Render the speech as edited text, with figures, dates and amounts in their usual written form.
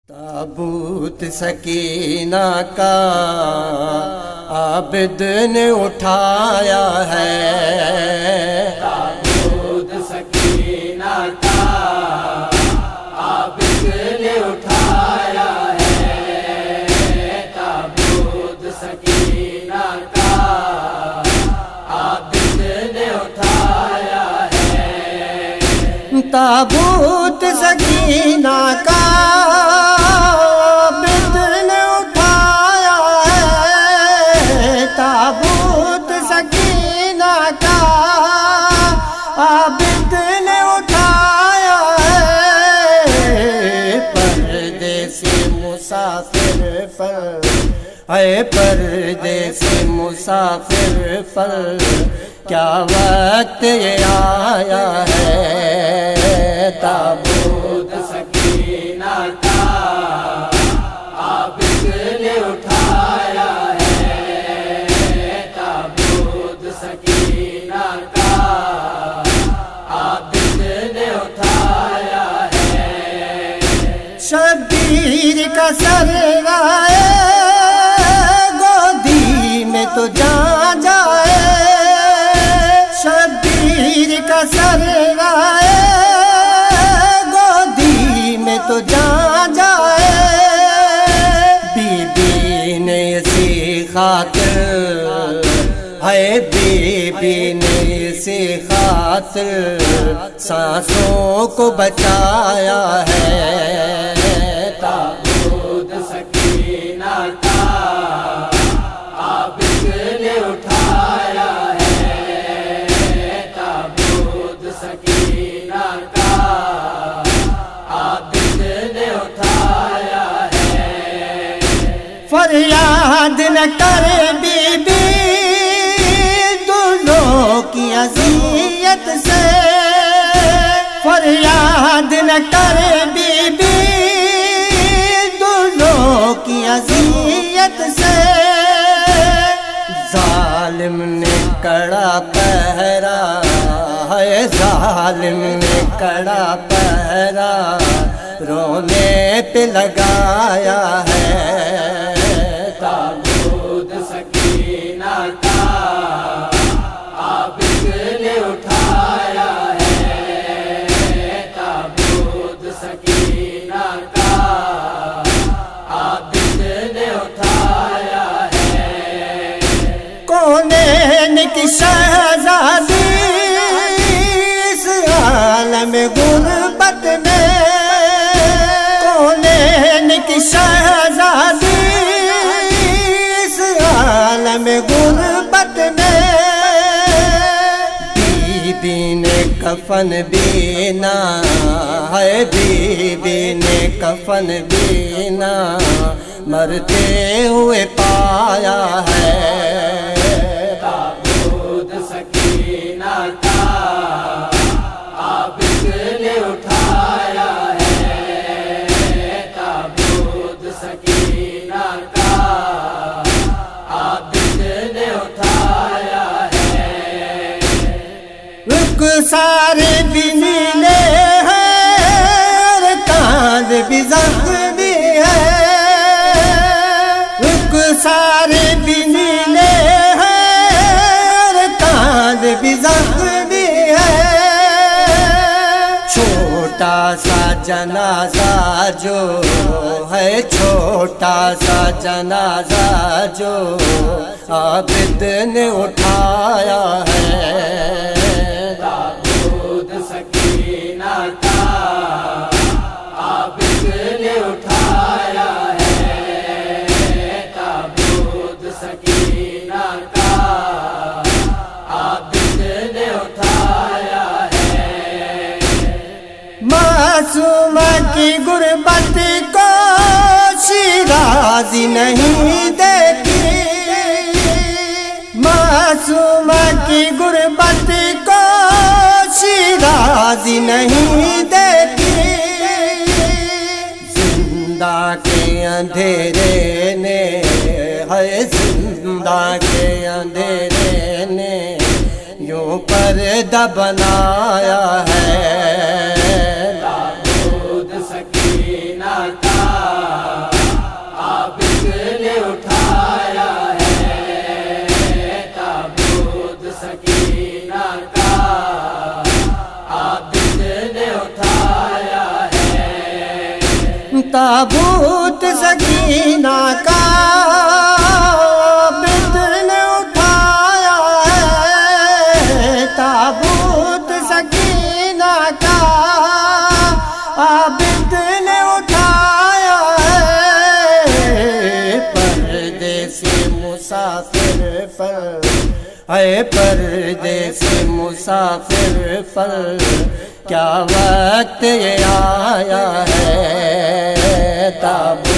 تابوت سکینہ کا عابد نے اٹھایا ہے، تابوت سکینہ کا عابد نے اٹھایا ہے، تابوت سکینہ کا عابد نے اٹھایا ہے، تابوت سکینہ کا عابد نے اٹھایا ہے، تابوت سکینہ کا عابد نے اٹھایا ہے، پردیسی مسافر پر اے پردیسی مسافر پر کیا وقت یہ آیا ہے، تابوت سکینہ کا عابد نے اٹھایا ہے، تابوت سکینہ کا عابد نے اٹھایا ہے، شبیر کا سر آئے گودی میں تو جان جائے، شبیر کا سر آئے گودی میں تو جان جائے، بی بی نے اسی خاطر ہے، بی بی نے اسی خاطر سانسوں کو بچایا ہے، تابوت سکینہ کا عابد نے اٹھایا ہے، تابوت سکینہ کا عابد نے اٹھایا ہے، فریاد نہ کرے بی بی دلوں کی اذیت سے، فریاد نہ کرے بی بی دلوں کی اذیت سے، ظالم نے کڑا پہرا ہے، ظالم نے کڑا پہرا رونے پہ لگایا ہے، تابوت سکینہ کا عابد نے اٹھایا ہے، تابوت سکینہ کا عابد نے اٹھایا ہے، کونین کی شہزادی اس عالم غربت میں، کونین کی شہزادی اس عالم غربت میں، بی بی نے کفن بینا ہے، بی بی نے کفن بینا مرتے ہوئے پایا ہے، تابوت سکینہ کا عابد نے اٹھایا ہے، تابوت سکینہ کا عابد نے اٹھایا ہے، رخسار بھی نیلے ہیں اور کاند بھی زخمی ہے، رخسار بھی نیلے ہیں اور کاند بھی زخمی ہے، چھوٹا سا جنازہ جو ہے، چھوٹا سا جنازہ جو عابد نے اٹھایا ہے، تابوت سکینہ کا عابد نے اٹھایا ہے، تابوت سکینہ کا عابد نے اٹھایا ہے، معصومہ کی غربت کو شیرازی نہیں دیکھی، معصومہ کی غربت کو شیرازی نہیں دیکھی، زندہ کے اندھیرے نے ہے، زندہ کے اندھیرے نے یوں پردہ بنایا ہے، تابوت سکینہ کا تابوت سکینہ کا عابد نے اٹھایا ہے، تابوت سکینہ کا عابد نے اٹھایا ہے، پردیسی مسافر پر، اے پردیسی مسافر پر کیا وقت یہ آیا ہے، تابوت